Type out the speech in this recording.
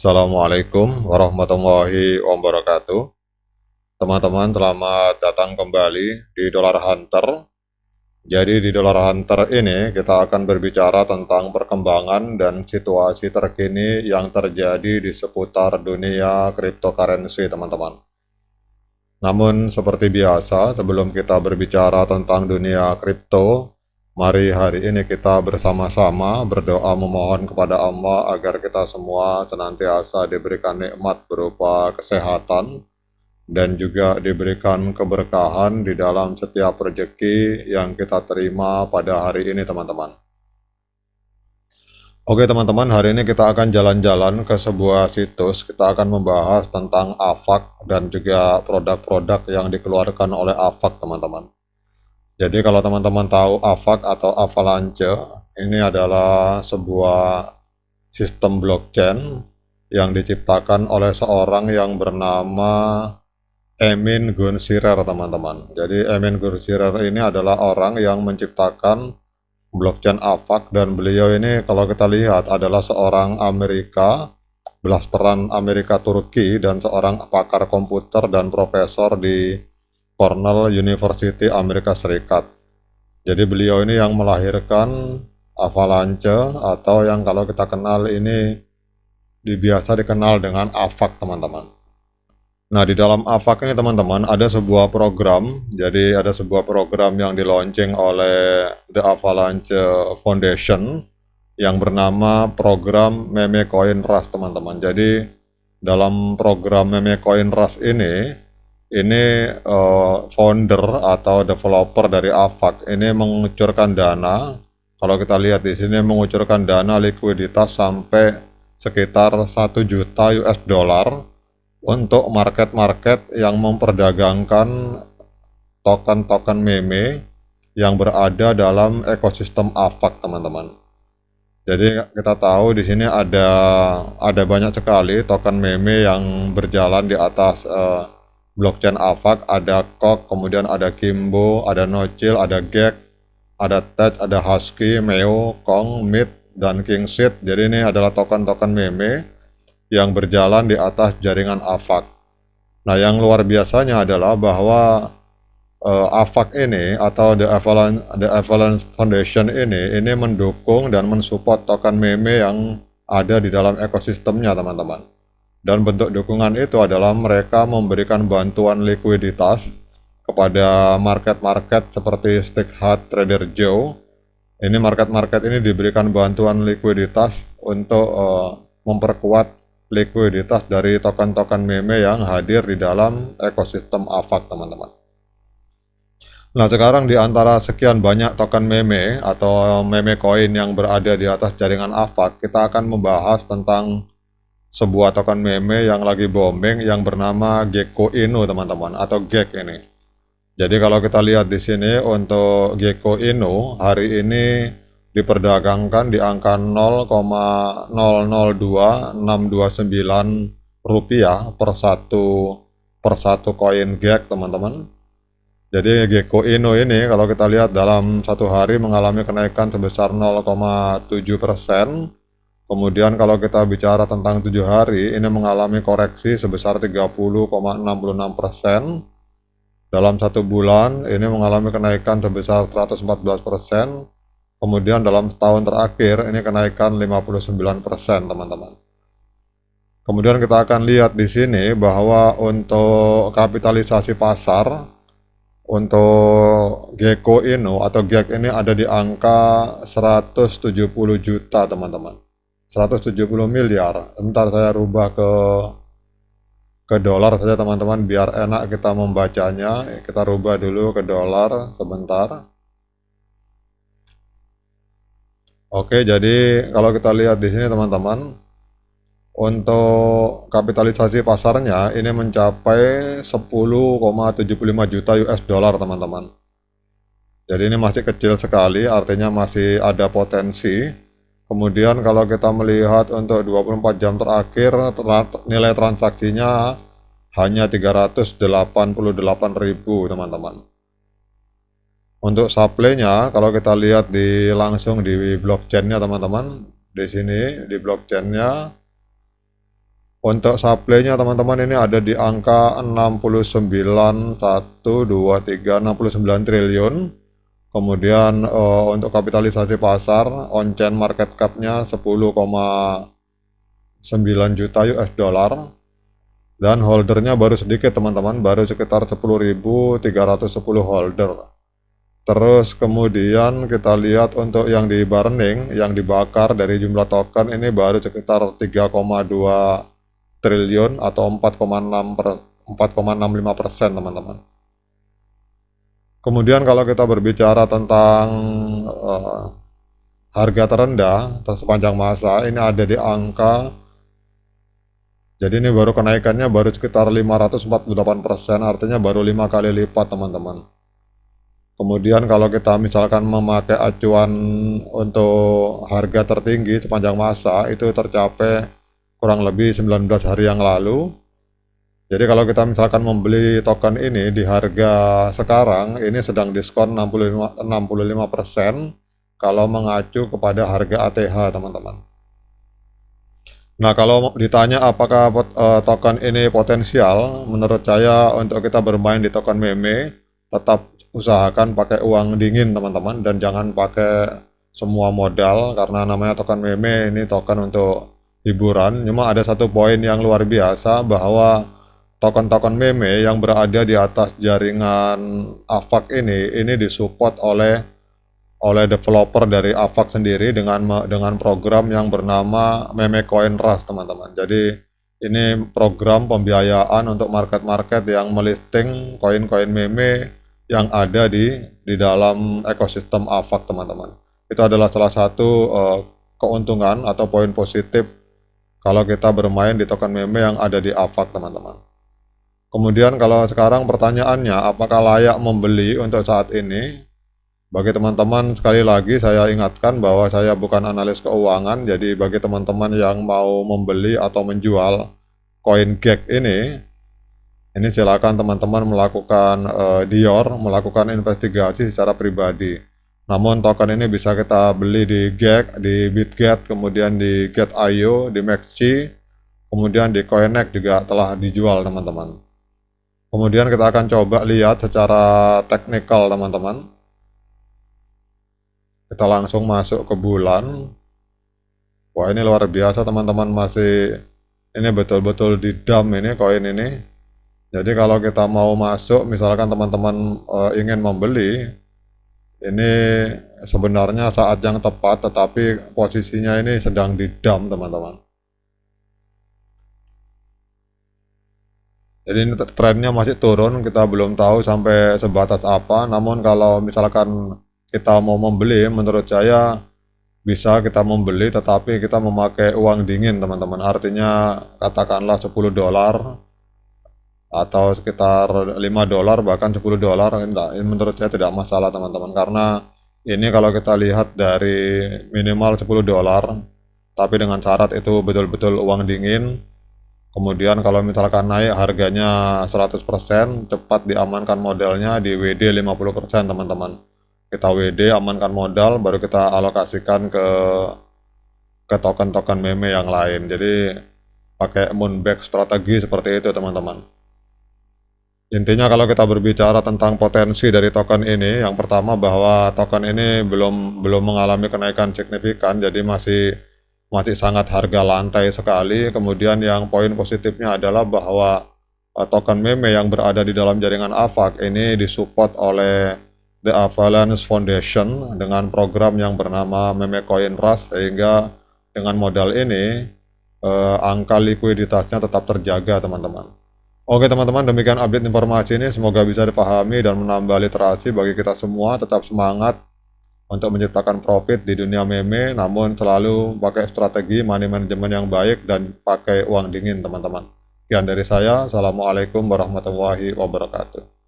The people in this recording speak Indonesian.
Assalamualaikum warahmatullahi wabarakatuh. Teman-teman, selamat datang kembali di Dollar Hunter. Jadi di Dollar Hunter ini kita akan berbicara tentang perkembangan dan situasi terkini yang terjadi di seputar dunia cryptocurrency, teman-teman. Namun seperti biasa, sebelum kita berbicara tentang dunia kripto, mari hari ini kita bersama-sama berdoa memohon kepada Allah agar kita semua senantiasa diberikan nikmat berupa kesehatan dan juga diberikan keberkahan di dalam setiap rezeki yang kita terima pada hari ini, teman-teman. Oke teman-teman, hari ini kita akan jalan-jalan ke sebuah situs. Kita akan membahas tentang AVAX dan juga produk-produk yang dikeluarkan oleh AVAX, teman-teman. Jadi kalau teman-teman tahu AVAX atau Avalanche, ini adalah sebuah sistem blockchain yang diciptakan oleh seorang yang bernama Emin Gun Sirer, teman-teman. Jadi Emin Gun Sirer ini adalah orang yang menciptakan blockchain AVAX, dan beliau ini kalau kita lihat adalah seorang Amerika, blasteran Amerika Turki, dan seorang pakar komputer dan profesor di Cornell University Amerika Serikat. Jadi beliau ini yang melahirkan Avalanche, atau yang kalau kita kenal ini biasa dikenal dengan AVAX, teman-teman. Nah, di dalam AVAX ini teman-teman ada sebuah program. Jadi ada sebuah program yang di-launching oleh The Avalanche Foundation yang bernama program Meme Coin Rush, teman-teman. Jadi dalam program Meme Coin Rush ini founder atau developer dari AVAX ini mengucurkan dana. Kalau kita lihat di sini mengucurkan dana likuiditas sampai sekitar 1 juta US dollar untuk market-market yang memperdagangkan token-token meme yang berada dalam ekosistem AVAX, teman-teman. Jadi kita tahu di sini ada banyak sekali token meme yang berjalan di atas blockchain AVAX. Ada Kok, kemudian ada Kimbo, ada Nocil, ada Gek, ada Tech, ada Husky, Meo, Kong, Myth, dan Kingseed. Jadi ini adalah token-token meme yang berjalan di atas jaringan AVAX. Nah, yang luar biasanya adalah bahwa AVAX ini atau The Avalanche Foundation ini mendukung dan mensupport token meme yang ada di dalam ekosistemnya, teman-teman. Dan bentuk dukungan itu adalah mereka memberikan bantuan likuiditas kepada market-market seperti Stickhat, Trader Joe. Ini market-market ini diberikan bantuan likuiditas untuk memperkuat likuiditas dari token-token meme yang hadir di dalam ekosistem AVAX, teman-teman. Nah, sekarang di antara sekian banyak token meme atau meme coin yang berada di atas jaringan AVAX, kita akan membahas tentang sebuah token meme yang lagi booming yang bernama Gecko Inu, teman-teman, atau GEC ini. Jadi kalau kita lihat di sini untuk Gecko Inu hari ini diperdagangkan di angka 0,002629 rupiah per satu koin GEC, teman-teman. Jadi Gecko Inu ini kalau kita lihat dalam satu hari mengalami kenaikan sebesar 0,7%. Kemudian kalau kita bicara tentang 7 hari ini mengalami koreksi sebesar 30,66%. Dalam satu bulan ini mengalami kenaikan sebesar 114%. Kemudian dalam setahun terakhir ini kenaikan 59%, teman-teman. Kemudian kita akan lihat di sini bahwa untuk kapitalisasi pasar untuk Gecko Inu atau GEC ini ada di angka 170 juta, teman-teman. 170 miliar. Bentar saya rubah ke dolar saja, teman-teman, biar enak kita membacanya. Kita rubah dulu ke dolar sebentar. Oke, jadi kalau kita lihat di sini teman-teman, untuk kapitalisasi pasarnya ini mencapai 10,75 juta US dollar, teman-teman. Jadi ini masih kecil sekali, artinya masih ada potensi. Kemudian kalau kita melihat untuk 24 jam terakhir, nilai transaksinya hanya 388.000, teman-teman. Untuk supply-nya, kalau kita lihat langsung di blockchain-nya, teman-teman, di sini di blockchain-nya Untuk supply-nya teman-teman ini ada di angka 69 triliun. Kemudian untuk kapitalisasi pasar on chain market cap-nya 10,9 juta US dollar, dan holdernya baru sedikit teman-teman, baru sekitar 10.310 holder. Terus kemudian kita lihat untuk yang di burning, yang dibakar dari jumlah token ini baru sekitar 3,2 triliun atau 4,65% teman-teman. Kemudian kalau kita berbicara tentang harga terendah sepanjang masa, ini ada di angka, jadi ini baru kenaikannya baru sekitar 548%, artinya baru 5 kali lipat teman-teman. Kemudian kalau kita misalkan memakai acuan untuk harga tertinggi sepanjang masa, itu tercapai kurang lebih 19 hari yang lalu. Jadi kalau kita misalkan membeli token ini di harga sekarang, ini sedang diskon 65% kalau mengacu kepada harga ATH teman-teman. Nah, kalau ditanya apakah token ini potensial, menurut saya untuk kita bermain di token meme, tetap usahakan pakai uang dingin teman-teman, dan jangan pakai semua modal, karena namanya token meme ini token untuk hiburan. Cuma ada satu poin yang luar biasa, bahwa token-token meme yang berada di atas jaringan AVAX ini disupport oleh developer dari AVAX sendiri dengan program yang bernama Meme Coin Rush teman-teman. Jadi ini program pembiayaan untuk market-market yang melisting koin-koin meme yang ada di dalam ekosistem AVAX teman-teman. Itu adalah salah satu keuntungan atau poin positif kalau kita bermain di token meme yang ada di AVAX teman-teman. Kemudian kalau sekarang pertanyaannya, apakah layak membeli untuk saat ini? Bagi teman-teman, sekali lagi saya ingatkan bahwa saya bukan analis keuangan, jadi bagi teman-teman yang mau membeli atau menjual koin GEX ini silakan teman-teman melakukan melakukan investigasi secara pribadi. Namun token ini bisa kita beli di GEX, di Bitget, kemudian di Get.io, di Maxi, kemudian di Coinex juga telah dijual teman-teman. Kemudian kita akan coba lihat secara teknikal teman-teman. Kita langsung masuk ke bulan. Wah, ini luar biasa teman-teman, ini betul-betul di dump ini koin ini. Jadi kalau kita mau masuk, misalkan teman-teman ingin membeli, ini sebenarnya saat yang tepat, tetapi posisinya ini sedang di dump teman-teman. Jadi ini trennya masih turun, kita belum tahu sampai sebatas apa. Namun kalau misalkan kita mau membeli, menurut saya bisa kita membeli, tetapi kita memakai uang dingin teman-teman. Artinya katakanlah 10 dolar atau sekitar 5 dolar, bahkan 10 dolar. Ini menurut saya tidak masalah teman-teman, karena ini kalau kita lihat dari minimal 10 dolar, tapi dengan syarat itu betul-betul uang dingin. Kemudian kalau misalkan naik harganya 100%, cepat diamankan modalnya di WD 50% teman-teman. Kita WD, amankan modal, baru kita alokasikan ke token-token meme yang lain. Jadi pakai moonback strategi seperti itu teman-teman. Intinya kalau kita berbicara tentang potensi dari token ini, yang pertama bahwa token ini belum mengalami kenaikan signifikan, jadi masih sangat harga lantai sekali. Kemudian yang poin positifnya adalah bahwa token meme yang berada di dalam jaringan AVAX ini disupport oleh The Avalanche Foundation dengan program yang bernama Meme Coin Rush, sehingga dengan modal ini angka likuiditasnya tetap terjaga teman-teman. Oke teman-teman, demikian update informasi ini, semoga bisa dipahami dan menambah literasi bagi kita semua. Tetap semangat untuk menciptakan profit di dunia meme, namun selalu pakai strategi money management yang baik dan pakai uang dingin teman-teman. Sekian dari saya, Assalamualaikum warahmatullahi wabarakatuh.